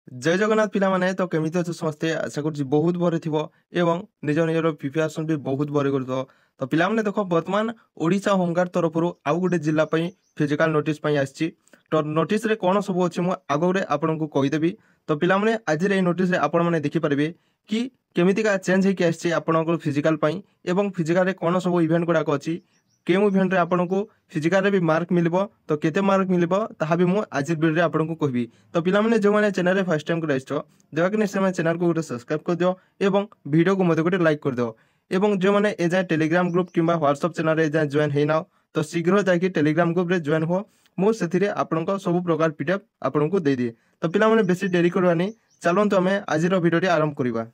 जय जगन्नाथ पिला माने तो केमिति अछ समस्ते आशा करूची बहुत भरे थिबो एवं निज निजर प्रिपरेशन भी बहुत भरे करथो। तो पिला माने देखो वर्तमान ओडिशा होमगार्ड तरफरु आउ गुटे जिल्ला पई फिजिकल नोटिस पई आछि। तो नोटिस रे कोन सब अछि मु आगोरे आपनकु कहि देबी। तो पिला माने आज रे नोटिस रे आपण माने देखि परिबे कि केमिति का चेंज हे कि आछि आपनकर फिजिकल पई एवं फिजिकल रे कोन सब इवेंट गुडा को अछि केउ इवेंट रे आपनकु फिजिकल रे भी मार्क मिलबो तो केते मार्क मिलबो ताहा भी मु आज वीडियो रे आपनकु कहबी। तो पिला माने जो माने चैनल रे फर्स्ट टाइम को आइछो दयाकि से चैनल को गोटे सब्सक्राइब कर दियो एवं वीडियो को मते गोटे लाइक कर दियो एवं जो माने ए जाय टेलीग्राम ग्रुप किंबा व्हाट्सएप चैनल रे जाय जॉइन हेना तो शीघ्र जाकि टेलीग्राम ग्रुप रे जॉइन हो मु सेथिरे आपनका सब प्रकार पीडीएफ आपनकु दे दिए। तो पिला माने बेसी देरी करवानी चलंतु हमें आज रो वीडियो रे आरंभ करिबा।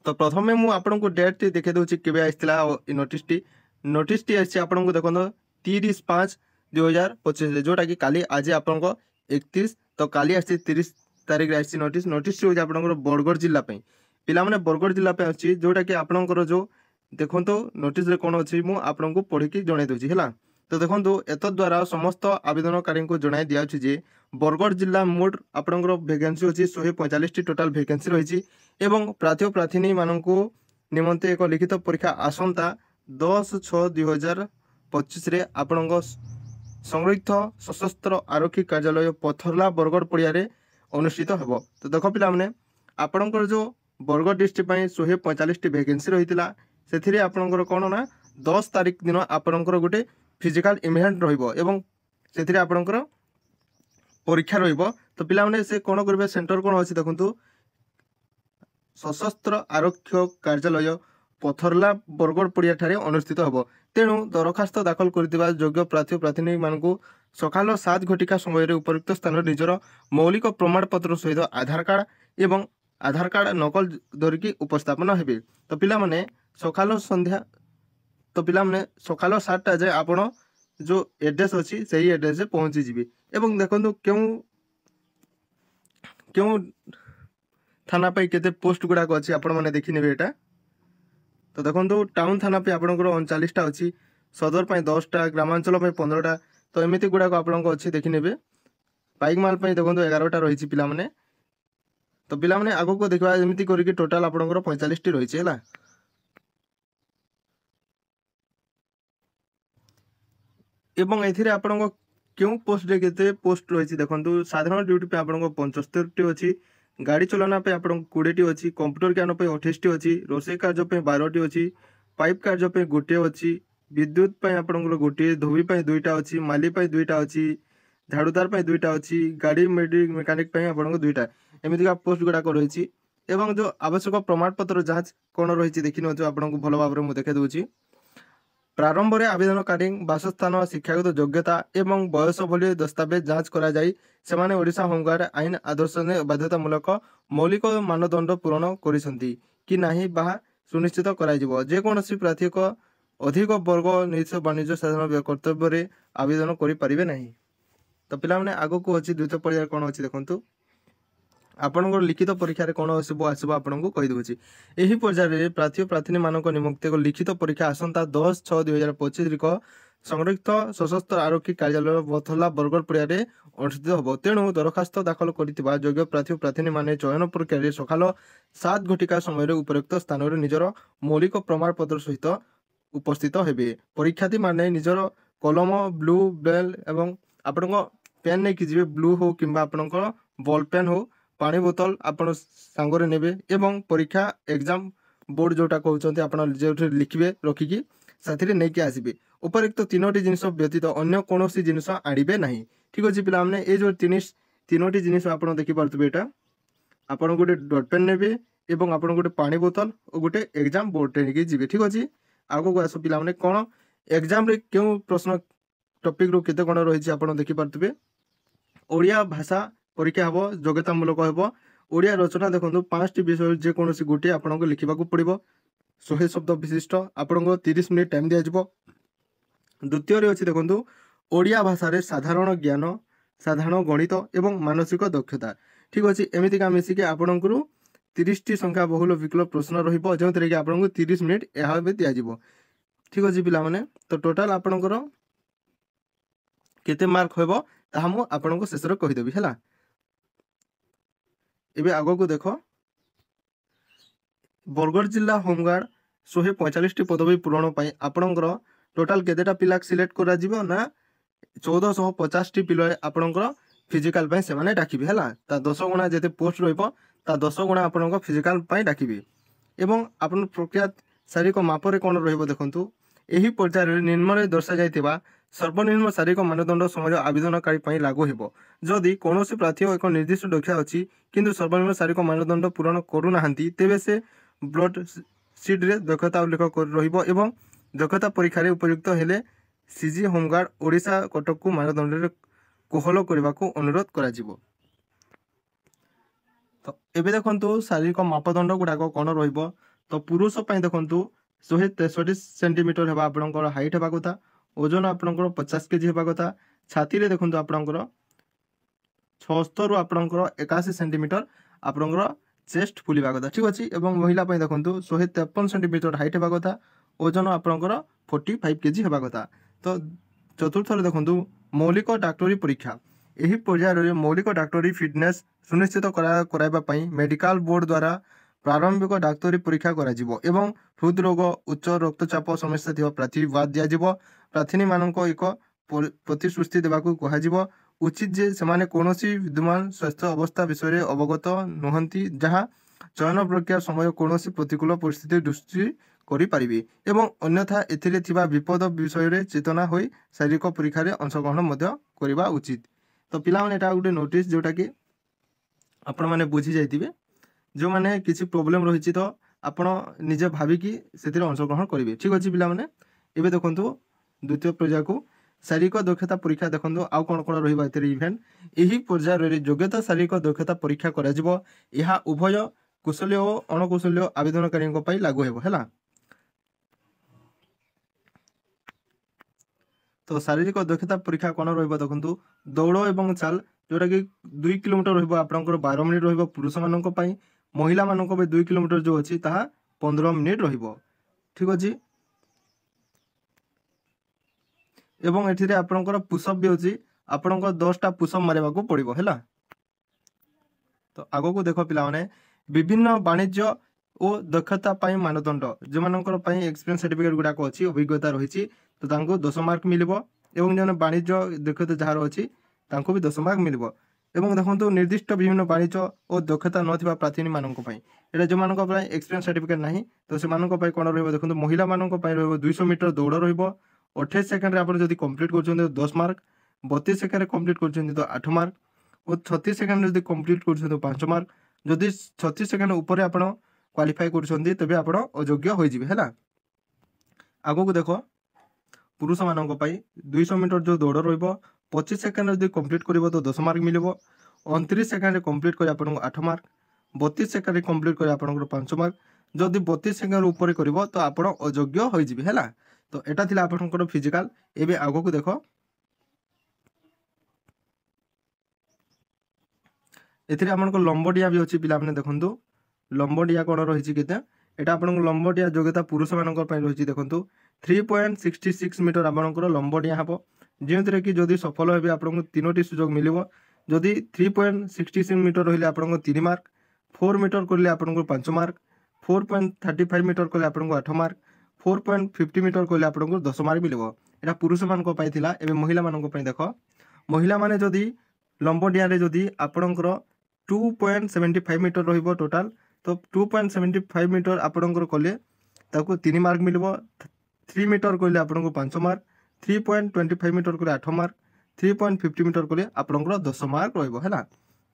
तो प्रथमे मु आपनकु डेट टी देखे दोछि केबे आइस्तिला नोटिस टी आछि आपनकु देखन 30/5/2025 जोटा कि काली आज आपनको 31 तो काली आछि 30 तारिख रे आछि नोटिस हो आपनकर बरगढ़ जिल्ला पे पिला माने बरगढ़ जिल्ला पे अछि जोटा कि आपनकर जो देखंतो नोटिस रे कोन अछि मु आपनकु पढि कि जणाइ दोछि हला। तो देखंतो एत द्वारा समस्त आवेदनकारी को जणाइ दिया अछि जे बरगढ़ जिल्ला मोड आपनकर वैकेंसी अछि 145 टी टोटल वैकेंसी रहिछि एवं प्रार्थी प्रार्थीनी माननकु निमंते एक लिखित परीक्षा आसंता 10/6/2025 रे आपनक संरक्षित सशस्त्र आरक्षी कार्यालय पथरला बरगढ़ पड़िया रे अनुष्ठित हेबो। तो देखो पिला माने आपनकर जो बरगढ़ डिस्ट्रिक्ट पई 145 टी वैकेंसी रहितिला सेथिरे आपनकर कोन ना 10 तारिख दिन आपनकर गुटे फिजिकल इवेंट रहिबो एवं सेथिरे आपनकर परीक्षा रहिबो। तो पिला माने से कोन करबे सेंटर कोन अछि देखंतु सशस्त्र आरक्षी कार्यालय पथरला बरगढ़ पड़िया ठारे अनुष्ठित हेबो। तेणु दरखास्त दाखल करथिबा योग्य प्रार्थी प्रार्थीनी मानकु सकाल 7 घटिका समय रे उपयुक्त स्थान निजर मौलिक प्रमाण पत्र सहित आधार कार्ड एवं आधार कार्ड नकल धरिकी उपस्थापन हेबे। तो पिला माने सकाल संध्या तो पिला माने सकाल 7 टा जाय आपण जो एड्रेस अछि सेही एड्रेस रे पहुंची जिबे एवं देखंतु केउ थाना पे केते पोस्ट गुडा को अछि आपण माने देखि नेबे एटा। तो देखो टाउन थाना पे आपंकर 39 टा अच्छी सदर पे 10 टा ग्रामांचल पे 15 टा तो एमती गुड़ाक आपको अच्छी देखी ने पाइक माल देखो 11 टा रही पिला माने। तो पिला माने आगो को देखा एमती करके टोटाल आपंकर 45 टी रही है एवं एथिरे आपनको क्यों पोस्ट रे केते पोस्ट रही देखो साधारण ड्यूटी पे आपको 75 टी अच्छी गाड़ी चलाना पे आपको 20 टी अच्छी कंप्यूटर ज्ञान पे 28 टी अच्छी रोषे कार्य पे 12 टी अच्छी पाइप कार्य पे गोटे अच्छी विद्युत पे आपको गोटे धोबी पे 2टा अच्छी माली पे 2टा अच्छी झाड़ूदार पे 2टा अच्छी गाड़ी मेकानिक पे आपको 2टा एमती पोस्ट गुड़ाक रही एवं जो आवश्यक प्रमाण पत्र जांच कौन रही देखी आपको भल भाव में देखे दूसरी प्रारंभ में आवेदनकारी बासस्थान शिक्षागत योग्यता एवं बयस भली दस्तावेज जांच करा जाई सेमाने ओडिशा होमगार्ड आईन आदर्श ने बाध्यतामूलक मौलिक मानदंड पूरण करिसंती कि नाही बा सुनिश्चित कराइजिवो जे कोनोसी प्रार्थी को अधिक वर्ग निज वाणिज्य साधन कर्तव्य आवेदन करि परिबे नाही। तो पिला माने आगो को अछि द्वितीय पर्याय कोन अछि देखंतु आपनकर लिखित परीक्षा कौन आसो आपको कहीदे यही पर्यायर प्रार्थी प्रार्थी मानक निमंते लिखित परीक्षा आसंता 10/6/2025 संरक्षित सशस्त्र आरक्षी कार्यालय बथला बरगढ़ पड़िया रे अनुष्ठित होबो। तेणु दरखास्त दाखल करथिबा योग्य प्रार्थी प्रार्थी माने चयन प्रक्रिया सकाल 7 घटिका समय उपयुक्त स्थान रे निजर मौलिक प्रमाण पत्र सहित उपस्थित हेबे। परीक्षार्थी माने निजर कलम ब्लू बेल एवं आपन पेन नहीं कि ब्लू हो कि बॉल पेन हो पानी बोतल आपण सांगरे नेबे एवं परीक्षा एग्जाम बोर्ड जोटा कहउछन्ते आपण जो लिखिबे रखिकी साथी नहीं कि आसबे उपयुक्त 3टी जिनिस व्यतीत अन्य कोनोसी जिनिस आनिबे नाही। ठीक अछि पिला हमने ए जो 3टी जिनिस आपण देखि पारतबे एटा आपण गोटे डॉट पेन नेबे एवं आपण गोटे पानी बोतल और गोटे एग्जाम बोर्ड रे नेकी जिबे। ठीक अछि आगो को आसो पिला हमने कोन एग्जाम रे क्यों प्रश्न टॉपिक रो केते कोन रहिछि आपण देखि पारतबे ओडिया भाषा परीक्षा हम योग्यतामूलक हम ओडिया रचना देखो 5टी विषय जेकोसी गोटे आपको लिखा पड़ो 100 शब्द विशिष्ट आपको 30 मिनिट टाइम दिज्व। द्वितीय अच्छी देखो ओडिया भाषा रे साधारण ज्ञान साधारण गणित एवं मानसिक दक्षता। ठीक अच्छे एमती का मिसिक आपण 30टी संख्या बहुल विकल्प प्रश्न रही जो कि आपको 30 मिनिट यह दिज्व। ठीक अच्छे पिला माने तो टोटाल आपणकर केते मार्क होबो ताहा मु आपनको शेष रो कहि देबी हला। एबे आगो को देखो बरगढ़ जिला होमगार्ड 145 पदवी पूरण पाई आपणकर टोटाल केतेटा पिला सिलेक्ट करा जिवो ना 1450 पिला आपणकर फिजिकल पाई से माने डाकिबे हला ता 10 गुणा जेते पोस्ट रहइबो ता 10 गुणा आपणकर फिजिकल पाई डाकिबे एवं आपण प्रक्रिया शारीरिक मापरे कोन रहइबो देखंतु एही पर्याय रे निम्नरे दर्शा जायतिबा सर्वनिम्न शारीरिक मानदंड समाज आवेदनकारी पाई लागू हेबो जदि कोनोसी प्रार्थी एक निर्दिष्ट दक्षता अछि किंतु सर्वनिम्न शारीरिक मानदंड पूरण करू नाहंती तेबे से ब्लड सीट रे दक्षता उल्लेख कर रहिबो एवं दक्षता परीक्षा रे उपयुक्त हेले सीजी होमगार्ड ओडिशा कटक को मानदंड रे कोहल करबा को अनुरोध करा जिवो। तो एबे देखंतु शारीरिक मापदंड गुडा कोन रहिबो तो पुरुष पई देखंतु 163 सेंटीमीटर हेबा आपनकर हाइट हेबा कथा ओजन आपनकर 50 केजी हेबा कथा छाती रे देखंतु आपनकर 76 रु आपनकर 81 सेंटीमीटर आपनकर चेस्ट फुलिबा कथा ठीक अछि एवं महिला पई देखंतु 153 सेंटीमीटर हाइट हेबा कथा ओजन आपनकर 45 केजी हेबा कथा। तो चतुर्थ रे देखंतु मौलिक डाक्टरी परीक्षा एही पर्याय रे मौलिक डाक्टरी फिटनेस सुनिश्चित कराइबा पई मेडिकल बोर्ड द्वारा प्रारंभिक डाक्टरी परीक्षा करा जिवो एवं हृदरोग उच्च रक्तचाप समस्या थिबा प्रार्थी बाद दिया जिवो प्रार्थी माननको एक प्रतिश्रुति देबाकू कहा जिवो उचित जे सेमाने कोनोसी विद्यमान स्वास्थ्य अवस्था विषय रे अवगत नहंती जहा चयन प्रक्रिया समय कोनोसी प्रतिकूल परिस्थिति दृष्टि करि परिबे एवं अन्यथा एथिरे थिबा विपद विषय रे चेतना होई शारीरिक परीक्षा रे अंशग्रहण मध्य करिबा उचित। तो पिला माने एटा गुटे नोटिस जोटा कि आपण माने बुझी जाइतिबे जो माने किसी प्रॉब्लम रहिछि तो आपण निजे भाबी कि सेतिर अंशग्रहण करिवे ठीक अछि पिला माने। एबे देखंतु द्वितीय पर्याय को शारीरिक दक्षता परीक्षा देखंतु आउ कोन कोन रहिबा एतिर इवेंट एही पर्याय रे योग्यता शारीरिक दक्षता परीक्षा करा जिवो एहा उभय कुशल्य और अणकुशल्य आवेदनकारी पई लागू हेबो हैला। तो शारीरिक दक्षता परीक्षा कोन रहिबो देखंतु दौड़ एवं चाल जोटा कि 2 किलोमीटर रहिबो आपनकर 12 मिनिट रहिबो पुरुष मानक पई महिला मानक पई 2 किलोमीटर जो अछि ताहा 15 मिनिट रहिबो ठीक अछि एवं एथिरे आपनकर पुशअप भी अछि आपनकर 10 टा पुशअप मारिबा को पड़िबो हैला। तो आगो को देखो पिला माने विभिन्न वाणिज्य और दक्षता पाई मानदंड जो मानकर पाई एक्सपीरियंस सर्टिफिकेट गुडा को अछि अभिज्ञता रहिछि तो तांको 10 मार्क मिलिबो एवं जने वाणिज्य दक्षता जहार अछि तांको भी 10 मार्क मिलिबो एवं देखंतु निर्दिष्ट विभिन्न वाणिज्य और दक्षता नथिबा प्रार्थी मानक पई एटा जो मानक पई एक्सपीरियंस सर्टिफिकेट नाही तो से मानक पई कोन रहइबो देखंतु महिला मानक पई रहइबो 200 मीटर दौड़ रहइबो 28 सेकंड रे आपण जदी कंप्लीट करछन 10 मार्क 32 सेकंड रे कंप्लीट करछन तो 8 मार्क और 36 सेकंड रे जदी कंप्लीट करछन तो 5 मार्क जदी 36 सेकंड ऊपर आपण क्वालिफाई करछन तबे आपण अयोग्य होई जिवे हैला। आगो को देखो पुरुष मानक पई 200 मीटर जो दौड़ रहइबो 25 सेकंड रे जदी कंप्लीट करबो तो 10 मार्क मिलिबो 29 सेकंड रे कंप्लीट करी आपण 8 मार्क 32 सेकंड रे कंप्लीट करी आपण 5 मार्क जदी 32 सेकंड ऊपर करबो तो आपण अयोग्य होई जिवे हैला। तो एटा थिला आपनकर फिजिकल एबे आगो को देखो एथिरे आपनकर लंबडिया भी अछि पिला माने देखंतु लंबडिया कोन रहिछि केते एटा आपनकर लंबडिया योग्यता पुरुष मानकर पय रहिछि देखंतु 3.66 मीटर आपनकर लंबडिया हबो जेंतरे कि जदी सफल हेबे आपनकर तीनोटी सुযোগ मिलिबो जदी 3.66 मीटर रहिले आपनकर 3 मार्क 4 मीटर करले आपनकर 5 मार्क 4.35 मीटर करले आपनकर 8 मार्क 4.50 मीटर कहले आपनको 10 मार्क मिलिबो एटा पुरुष मानको पई थिला एबे महिला मानको पई देखो महिला माने जदी लंबडिया रे जदी आपनकर 2.75 मीटर रहिबो टोटल तो 2.75 मीटर आपनकर कहले ताको 3 मार्क मिलिबो 3 मीटर कहले आपनको 5 मार्क 3.25 मीटर कहले 8 मार्क 3.50 मीटर कहले आपनकर 10 मार्क रहिबो हैला।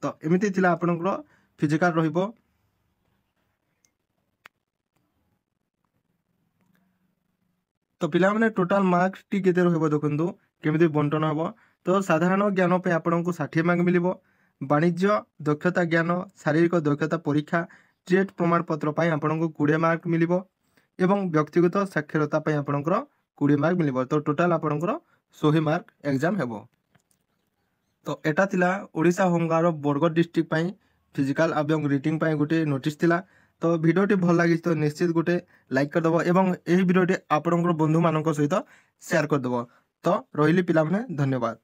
तो एमिति थिला आपनकर फिजिकल रहिबो। तो पिला माने टोटल मार्क्स टी केते रहबो देखंतु केमिति बंटन हबो तो साधारण ज्ञान पे आपनको 60 मार्क मिलिबो वाणिज्य दक्षता ज्ञान शारीरिक दक्षता परीक्षा ट्रेड प्रमाण पत्र पई आपनको 20 मार्क मिलिबो एवं व्यक्तिगत साक्षरता पई आपनको 20 मार्क मिलिबो तो टोटल आपनको 100 मार्क एग्जाम हेबो। तो एटा थिला ओडिशा होमगार्ड बरगढ़ डिस्ट्रिक्ट पई फिजिकल एवं रीडिंग पई गुटे नोटिस थिला। तो भिडियोटी भल लगी तो निश्चित गोटे लाइक करदेव एवं यही भिडियोटी आपनकर बंधु मानक सहित शेयर करदेव। तो रहिली पिला माने धन्यवाद।